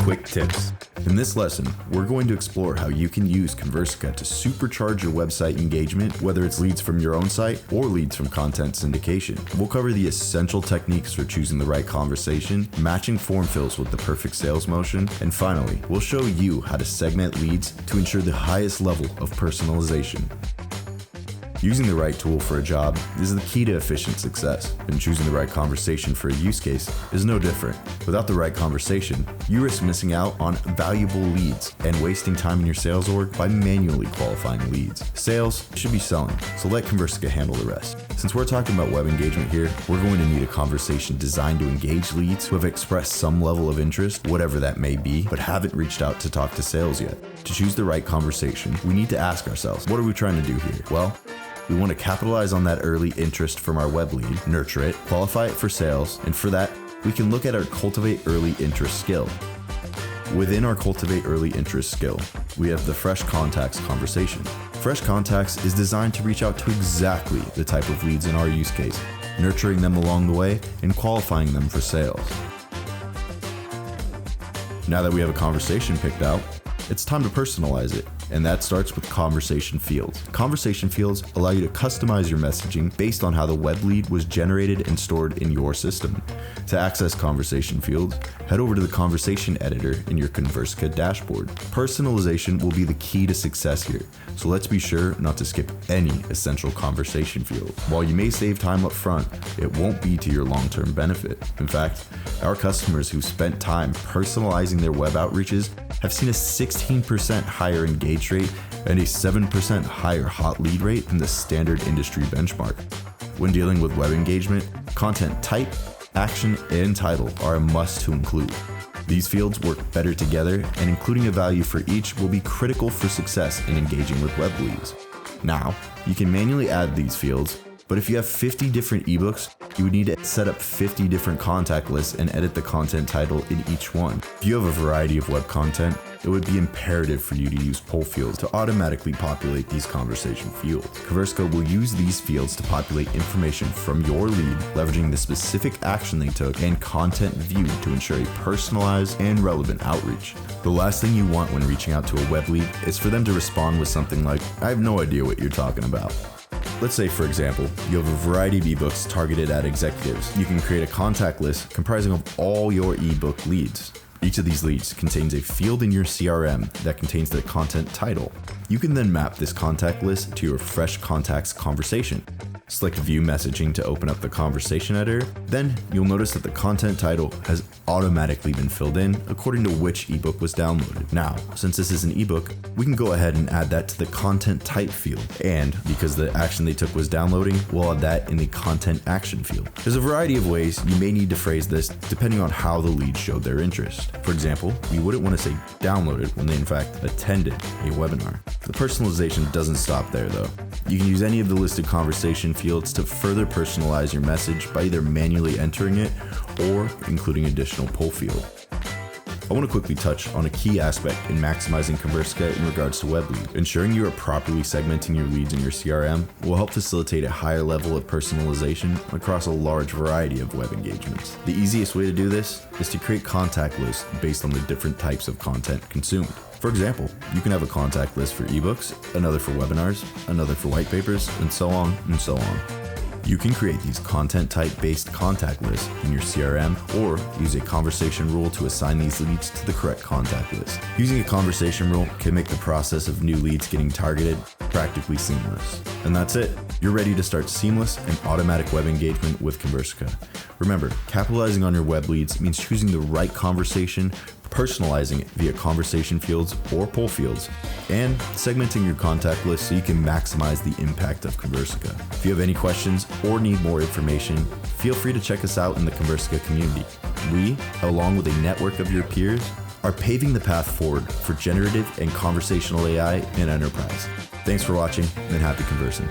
Quick Tips. In this lesson, we're going to explore how you can use Conversica to supercharge your website engagement, whether it's leads from your own site or leads from content syndication. We'll cover the essential techniques for choosing the right conversation, matching form fills with the perfect sales motion, and finally, we'll show you how to segment leads to ensure the highest level of personalization. Using the right tool for a job is the key to efficient success, and choosing the right conversation for a use case is no different. Without the right conversation, you risk missing out on valuable leads and wasting time in your sales org by manually qualifying leads. Sales should be selling, so let Conversica handle the rest. Since we're talking about web engagement here, we're going to need a conversation designed to engage leads who have expressed some level of interest, whatever that may be, but haven't reached out to talk to sales yet. To choose the right conversation, we need to ask ourselves, what are we trying to do here? Well, we want to capitalize on that early interest from our web lead, nurture it, qualify it for sales, and for that, we can look at our Cultivate Early Interest skill. Within our Cultivate Early Interest skill, we have the Fresh Contacts conversation. Fresh Contacts is designed to reach out to exactly the type of leads in our use case, nurturing them along the way and qualifying them for sales. Now that we have a conversation picked out, it's time to personalize it, and that starts with conversation fields. Conversation fields allow you to customize your messaging based on how the web lead was generated and stored in your system. To access conversation fields, head over to the conversation editor in your Conversica dashboard. Personalization will be the key to success here, so let's be sure not to skip any essential conversation field. While you may save time up front, it won't be to your long-term benefit. In fact, our customers who spent time personalizing their web outreaches have seen a 16% higher engagement rate and a 7% higher hot lead rate than the standard industry benchmark. When dealing with web engagement, content type, action, and title are a must to include. These fields work better together, and including a value for each will be critical for success in engaging with web leads. Now, you can manually add these fields, but if you have 50 different ebooks, you would need to set up 50 different contact lists and edit the content title in each one. If you have a variety of web content, it would be imperative for you to use poll fields to automatically populate these conversation fields. Conversica will use these fields to populate information from your lead, leveraging the specific action they took and content viewed to ensure a personalized and relevant outreach. The last thing you want when reaching out to a web lead is for them to respond with something like, "I have no idea what you're talking about." Let's say, for example, you have a variety of ebooks targeted at executives. You can create a contact list comprising of all your ebook leads. Each of these leads contains a field in your CRM that contains the content title. You can then map this contact list to your Fresh Contacts conversation. Select View Messaging to open up the conversation editor. Then you'll notice that the content title has automatically been filled in according to which ebook was downloaded. Now, since this is an ebook, we can go ahead and add that to the content type field. And because the action they took was downloading, we'll add that in the content action field. There's a variety of ways you may need to phrase this depending on how the lead showed their interest. For example, you wouldn't want to say downloaded when they in fact attended a webinar. The personalization doesn't stop there though. You can use any of the listed conversation fields to further personalize your message by either manually entering it or including additional poll field. I want to quickly touch on a key aspect in maximizing Conversica in regards to web leads. Ensuring you are properly segmenting your leads in your CRM will help facilitate a higher level of personalization across a large variety of web engagements. The easiest way to do this is to create contact lists based on the different types of content consumed. For example, you can have a contact list for ebooks, another for webinars, another for white papers, and so on and so on. You can create these content type based contact lists in your CRM or use a conversation rule to assign these leads to the correct contact list. Using a conversation rule can make the process of new leads getting targeted practically seamless. And that's it. You're ready to start seamless and automatic web engagement with Conversica. Remember, capitalizing on your web leads means choosing the right conversation, personalizing it via conversation fields or poll fields, and segmenting your contact list so you can maximize the impact of Conversica. If you have any questions or need more information, feel free to check us out in the Conversica community. We, along with a network of your peers, are paving the path forward for generative and conversational AI in enterprise. Thanks for watching and happy conversing.